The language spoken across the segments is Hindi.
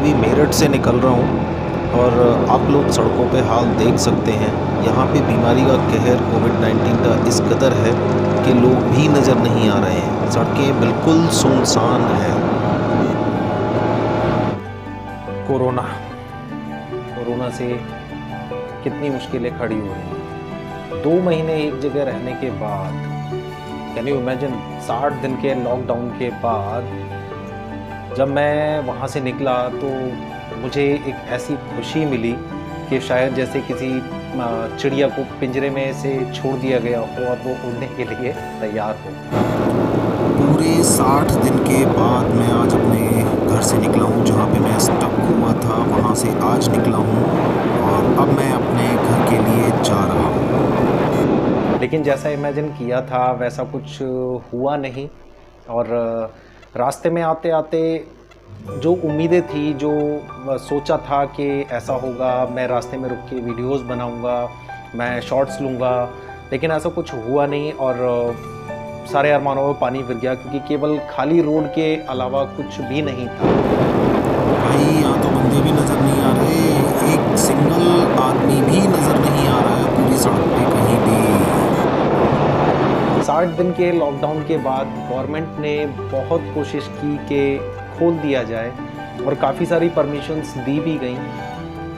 अभी मेरठ से निकल रहा हूँ और आप लोग सड़कों पे हाल देख सकते हैं। यहाँ पे बीमारी का कहर कोविड-19 का इस कदर है कि लोग भी नज़र नहीं आ रहे हैं। सड़कें बिल्कुल सुनसान हैं। कोरोना से कितनी मुश्किलें खड़ी हो रही हैं। 2 महीने एक जगह रहने के बाद, कैन यू इमेजिन, 60 दिन के लॉकडाउन के बाद जब मैं वहाँ से निकला तो मुझे एक ऐसी खुशी मिली कि शायद जैसे किसी चिड़िया को पिंजरे में से छोड़ दिया गया हो और वो उड़ने के लिए तैयार हो। पूरे 60 दिन के बाद मैं आज अपने घर से निकला हूँ। जहाँ पे मैं स्टक हुआ था वहाँ से आज निकला हूँ और अब मैं अपने घर के लिए जा रहा हूँ। लेकिन जैसा इमेजिन किया था वैसा कुछ हुआ नहीं और रास्ते में आते आते जो उम्मीदें थी, जो सोचा था कि ऐसा होगा, मैं रास्ते में रुक के वीडियोस बनाऊंगा, मैं शॉर्ट्स लूँगा, लेकिन ऐसा कुछ हुआ नहीं और सारे अरमानों में पानी फिर गया क्योंकि केवल खाली रोड के अलावा कुछ भी नहीं था। भाई यहाँ तो बंदे भी नज़र नहीं आ रहे, एक सिंगल आदमी भी नज़र नहीं आ रहा है पूरी सड़क पे कहीं भी। 60 दिन के लॉकडाउन के बाद गवर्नमेंट ने बहुत कोशिश की कि खोल दिया जाए और काफ़ी सारी परमिशंस दी भी गई।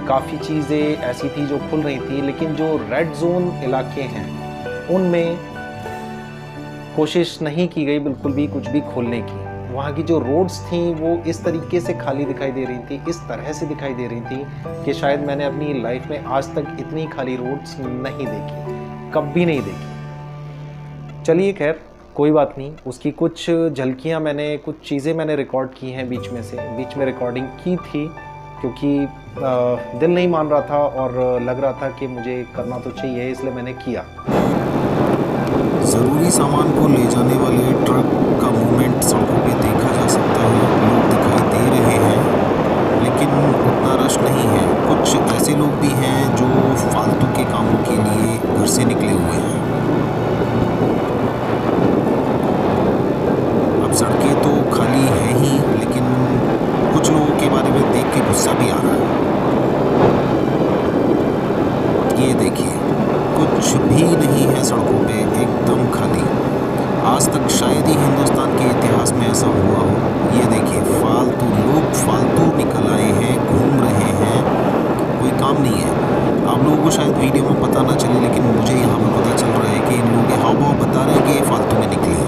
काफ़ी चीज़ें ऐसी थी जो खुल रही थी, लेकिन जो रेड जोन इलाके हैं उनमें कोशिश नहीं की गई बिल्कुल भी कुछ भी खोलने की। वहाँ की जो रोड्स थी वो इस तरीके से खाली दिखाई दे रही थी, इस तरह से दिखाई दे रही थी कि शायद मैंने अपनी लाइफ में आज तक इतनी खाली रोड्स नहीं देखी, कभी नहीं देखी। चलिए खैर कोई बात नहीं, उसकी कुछ झलकियाँ कुछ चीज़ें मैंने रिकॉर्ड की हैं बीच में रिकॉर्डिंग की थी क्योंकि दिल नहीं मान रहा था और लग रहा था कि मुझे करना तो चाहिए, इसलिए मैंने किया। ज़रूरी सामान को ले जाने वाले ट्रक का मूवमेंट सड़कों पे देखा जा सकता है, लोग दिखाई दे रहे हैं लेकिन उतना रश नहीं है। कुछ ऐसे लोग भी हैं जो फालतू के कामों के लिए घर से निकले हुए हैं। अब सड़कें तो खाली है ही, लेकिन कुछ लोगों के बारे में देख के गुस्सा भी आ रहा है। ये देखिए, कुछ भी नहीं है सड़कों पे, एकदम खाली। आज तक शायद ही हिंदुस्तान के इतिहास में ऐसा हुआ हो। ये देखिए, फालतू लोग फालतू निकल आए हैं, घूम रहे हैं, कोई काम नहीं है। आप लोगों को शायद वीडियो में पता ना चले, लेकिन मुझे यहाँ पर पता चल रहा है कि इन लोगों के हाव भाव बता रहे हैं कि ये फालतू में निकले हैं।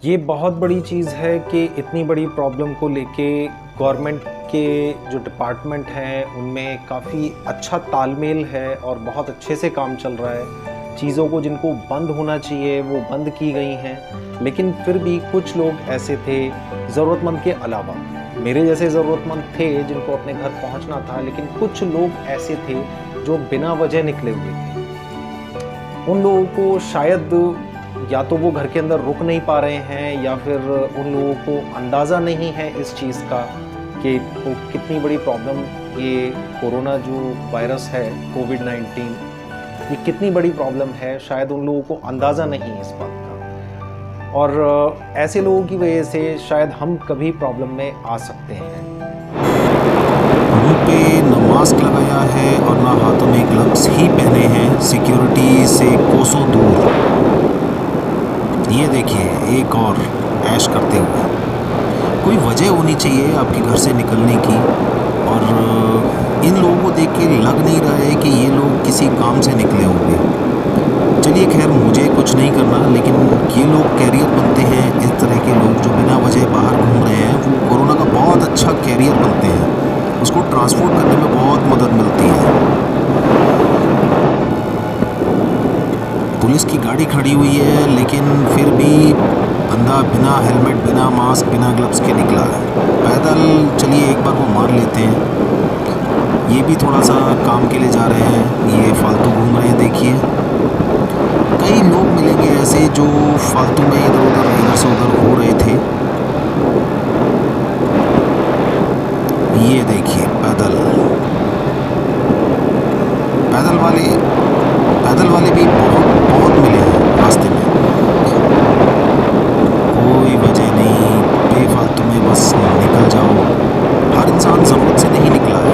ये बहुत बड़ी चीज़ है कि इतनी बड़ी प्रॉब्लम को लेके गवर्नमेंट के जो डिपार्टमेंट हैं उनमें काफ़ी अच्छा तालमेल है और बहुत अच्छे से काम चल रहा है। चीज़ों को जिनको बंद होना चाहिए वो बंद की गई हैं, लेकिन फिर भी कुछ लोग ऐसे थे ज़रूरतमंद के अलावा, मेरे जैसे ज़रूरतमंद थे जिनको अपने घर पहुंचना था, लेकिन कुछ लोग ऐसे थे जो बिना वजह निकले हुए थे। उन लोगों को शायद या तो वो घर के अंदर रुक नहीं पा रहे हैं या फिर उन लोगों को अंदाज़ा नहीं है इस चीज़ का कि वो कितनी बड़ी प्रॉब्लम ये कोरोना जो वायरस है कोविड-19, ये कितनी बड़ी प्रॉब्लम है। शायद उन लोगों को अंदाज़ा नहीं है इस बात का और ऐसे लोगों की वजह से शायद हम कभी प्रॉब्लम में आ सकते हैं। मुंह पे न मास्क लगाया है और ना हाथों में ग्लव्स ही पहने हैं, सिक्योरिटी से कोसों दूर। ये देखिए, एक और ऐश करते हुए। कोई वजह होनी चाहिए आपके घर से निकलने की और इन लोगों को देख के लग नहीं रहा है कि ये लोग किसी काम से निकले होंगे। चलिए खैर, मुझे कुछ नहीं करना, लेकिन ये लोग कैरियर बनते हैं। इस तरह के लोग जो बिना वजह बाहर घूम रहे हैं वो कोरोना का बहुत अच्छा कैरियर बनते हैं, उसको ट्रांसपोर्ट करने में बहुत मदद मिलती है। पुलिस की गाड़ी खड़ी हुई है, लेकिन फिर भी बंदा बिना हेलमेट, बिना मास्क, बिना ग्लव्स के निकला है पैदल। चलिए एक बार वो मार लेते हैं। ये भी थोड़ा सा काम के लिए जा रहे हैं, ये फालतू घूम रहे हैं। देखिए, कई लोग मिलेंगे ऐसे जो फालतू में इधर से उधर हो रहे थे। ये देखिए, पैदल वाले भी बहुत मिले हैं रास्ते में। कोई वजह नहीं, बेफालतू तुम्हें बस निकल जाओ। हर इंसान ज़रूरत से नहीं निकला है।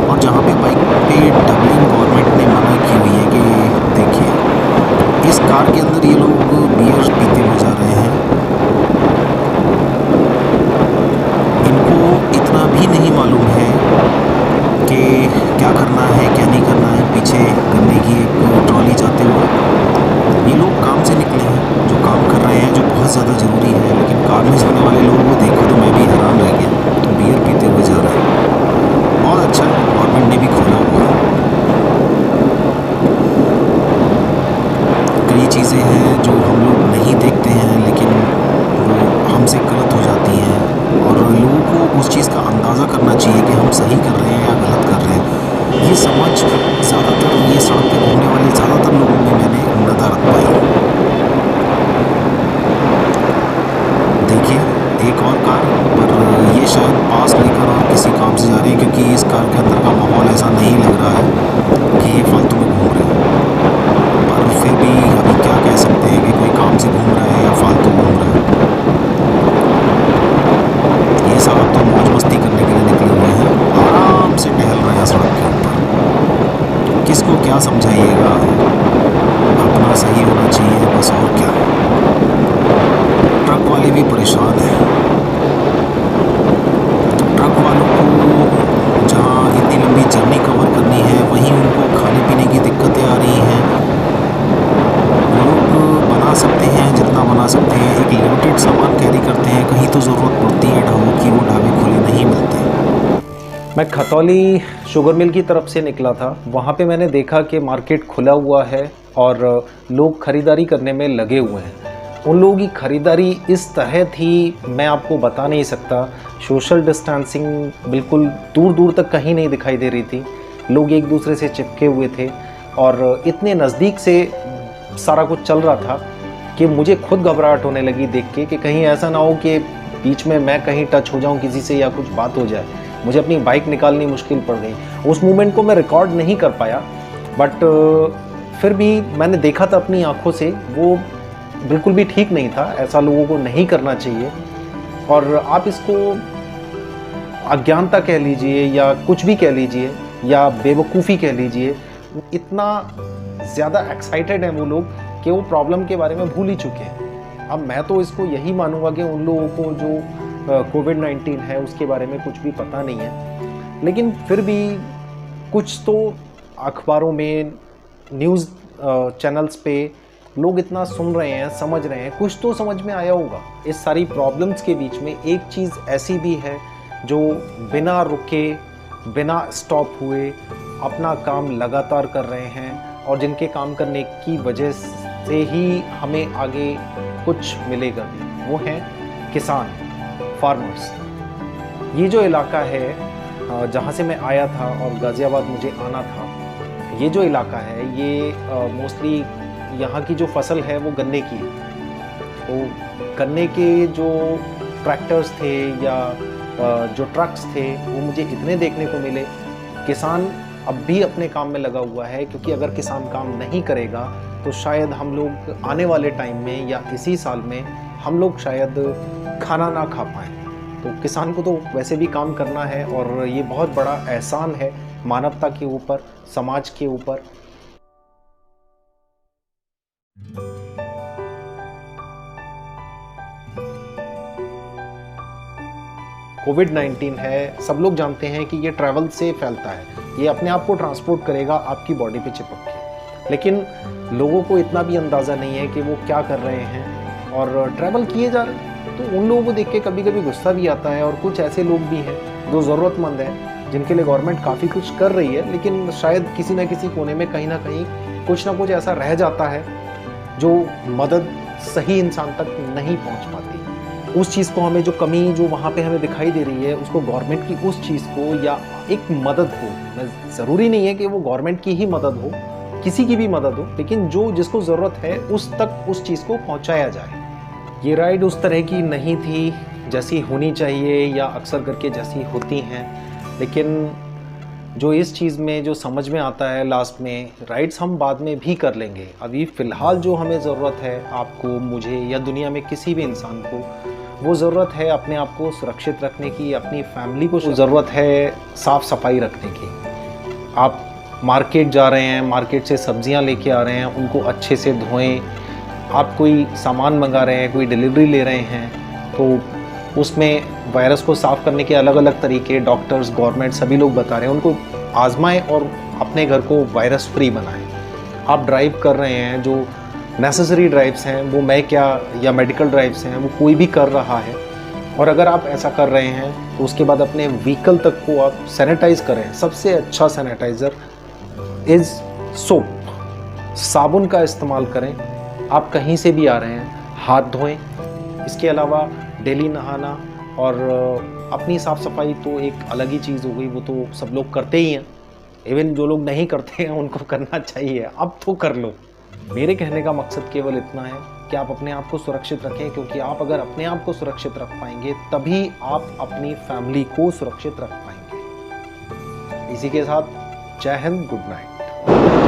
और जहाँ पे बाइक पे डबलिंग गवर्नमेंट ने मना की हुई है कि देखिए इस कार के अंदर ये लोग बियर पीते हुए जा रहे हैं। इनको इतना भी नहीं मालूम है कि क्या करना है क्या नहीं करना है। पीछे गन्ने की एक ट्रॉली जाते हुए ये लोग काम से निकले हैं, जो काम कर रहे हैं, जो बहुत ज़्यादा ज़रूरी है। लेकिन कार में जाने वाले लोगों को देखो तो मैं भी हैरान रह गया। तो बियर पीते हुए जा रहे हैं। बहुत अच्छा गवर्नमेंट ने भी खोला हुआ है। कई चीज़ें हैं जो हम लोग नहीं देखते हैं लेकिन वो हमसे गलत हो जाती हैं। और लोगों को उस चीज़ का अंदाज़ा करना चाहिए कि हम सही कर रहे हैं या गलत कर रहे हैं। ये समझ ज़्यादातर ये सड़क पे घूमने वाले ज़्यादातर लोगों में मैंने नदारत पाई। देखिए एक और कार, पर ये शायद पास लेकर और किसी काम से जा रही है क्योंकि इस कार के अंदर का माहौल ऐसा नहीं लग रहा है कि ये फालतू में घूम रहे हैं। पर फिर भी अभी क्या कह सकते हैं कि कोई काम से घूम रहा है या फालतू घूम रहा है। ये साहब तो मौज मस्ती करने के लिए निकले हुए हैं, आराम से टहल रहे हैं सड़क के ऊपर। किसको क्या समझाइएगा, अपना सही होना चाहिए बस, और क्या। ट्रक वाले भी परेशान हैं। ट्रक वालों को जहाँ इतनी लंबी जर्नी कवर करनी है वहीं उनको खाने पीने की दिक्कतें आ रही हैं। लोग बना सकते हैं जितना बना सकते हैं, एक लिमिटेड सामान कैरी करते हैं। कहीं तो ज़रूरत पड़ती है ढाबों की, वो ढाबे खुले नहीं मिलते। मैं खतौली शुगर मिल की तरफ से निकला था। वहाँ पे मैंने देखा कि मार्केट खुला हुआ है और लोग ख़रीदारी करने में लगे हुए हैं। उन लोगों की ख़रीदारी इस तरह थी, मैं आपको बता नहीं सकता। सोशल डिस्टेंसिंग बिल्कुल दूर दूर तक कहीं नहीं दिखाई दे रही थी। लोग एक दूसरे से चिपके हुए थे और इतने नज़दीक से सारा कुछ चल रहा था कि मुझे खुद घबराहट होने लगी देख के कि कहीं ऐसा ना हो कि बीच में मैं कहीं टच हो जाऊं किसी से या कुछ बात हो जाए। मुझे अपनी बाइक निकालनी मुश्किल पड़ गई। उस मोमेंट को मैं रिकॉर्ड नहीं कर पाया, बट फिर भी मैंने देखा था अपनी आंखों से, वो बिल्कुल भी ठीक नहीं था। ऐसा लोगों को नहीं करना चाहिए। और आप इसको अज्ञानता कह लीजिए या कुछ भी कह लीजिए या बेवकूफ़ी कह लीजिए, इतना ज़्यादा एक्साइटेड हैं वो लोग कि वो प्रॉब्लम के बारे में भूल ही चुके हैं। अब मैं तो इसको यही मानूंगा कि उन लोगों को जो कोविड-19 है उसके बारे में कुछ भी पता नहीं है। लेकिन फिर भी कुछ तो अखबारों में, न्यूज़ चैनल्स पे लोग इतना सुन रहे हैं, समझ रहे हैं, कुछ तो समझ में आया होगा। इस सारी प्रॉब्लम्स के बीच में एक चीज़ ऐसी भी है जो बिना रुके, बिना स्टॉप हुए अपना काम लगातार कर रहे हैं और जिनके काम करने की वजह से ही हमें आगे कुछ मिलेगा भी, वो हैं किसान, फार्मर्स। ये जो इलाका है जहाँ से मैं आया था और गाज़ियाबाद मुझे आना था, ये जो इलाका है ये मोस्टली यहाँ की जो फसल है वो गन्ने की है। तो गन्ने के जो ट्रैक्टर्स थे या जो ट्रक्स थे वो मुझे इतने देखने को मिले। किसान अब भी अपने काम में लगा हुआ है, क्योंकि अगर किसान काम नहीं करेगा तो शायद हम लोग आने वाले टाइम में या इसी साल में हम लोग शायद खाना ना खा पाएँ। तो किसान को तो वैसे भी काम करना है और ये बहुत बड़ा एहसान है मानवता के ऊपर, समाज के ऊपर। कोविड-19 है, सब लोग जानते हैं कि ये ट्रैवल से फैलता है। ये अपने आप को ट्रांसपोर्ट करेगा आपकी बॉडी पे चिपक के। लेकिन लोगों को इतना भी अंदाज़ा नहीं है कि वो क्या कर रहे हैं और ट्रैवल किए जा रहे हैं। तो उन लोगों को देख के कभी कभी गुस्सा भी आता है। और कुछ ऐसे लोग भी हैं जो ज़रूरतमंद हैं, जिनके लिए गवर्नमेंट काफ़ी कुछ कर रही है, लेकिन शायद किसी न किसी कोने में कहीं ना कहीं कुछ ना कुछ ऐसा रह जाता है जो मदद सही इंसान तक नहीं पहुंच पाती। उस चीज़ को हमें, जो कमी जो वहाँ पे हमें दिखाई दे रही है, उसको गवर्नमेंट की उस चीज़ को या एक मदद को, ज़रूरी नहीं है कि वो गवर्नमेंट की ही मदद हो, किसी की भी मदद हो, लेकिन जो जिसको ज़रूरत है उस तक उस चीज़ को पहुँचाया जाए। ये राइड उस तरह की नहीं थी जैसी होनी चाहिए या अक्सर करके जैसी होती हैं, लेकिन जो इस चीज़ में जो समझ में आता है लास्ट में, राइड्स हम बाद में भी कर लेंगे। अभी फ़िलहाल जो हमें ज़रूरत है, आपको, मुझे या दुनिया में किसी भी इंसान को, वो ज़रूरत है अपने आप को सुरक्षित रखने की, अपनी फैमिली को ज़रूरत है साफ़ सफाई रखने की। आप मार्केट जा रहे हैं, मार्केट से सब्जियां लेके आ रहे हैं, उनको अच्छे से धोएं। आप कोई सामान मंगा रहे हैं, कोई डिलीवरी ले रहे हैं, तो उसमें वायरस को साफ़ करने के अलग अलग तरीके डॉक्टर्स, गवर्नमेंट सभी लोग बता रहे हैं, उनको आजमाएं और अपने घर को वायरस फ्री बनाएं। आप ड्राइव कर रहे हैं, जो नेसेसरी ड्राइव्स हैं, वो मैं क्या या मेडिकल ड्राइव्स हैं, वो कोई भी कर रहा है, और अगर आप ऐसा कर रहे हैं तो उसके बाद अपने व्हीकल तक को आप सैनिटाइज़ करें। सबसे अच्छा सैनिटाइज़र इज़ सोप, साबुन का इस्तेमाल करें। आप कहीं से भी आ रहे हैं, हाथ धोएं। इसके अलावा डेली नहाना और अपनी साफ़ सफाई तो एक अलग ही चीज़ हो गई, वो तो सब लोग करते ही हैं। इवन जो लोग नहीं करते हैं उनको करना चाहिए, अब तो कर लो। मेरे कहने का मकसद केवल इतना है कि आप अपने आप को सुरक्षित रखें, क्योंकि आप अगर अपने आप को सुरक्षित रख पाएंगे तभी आप अपनी फैमिली को सुरक्षित रख पाएंगे। इसी के साथ जय हिंद, गुड नाइट।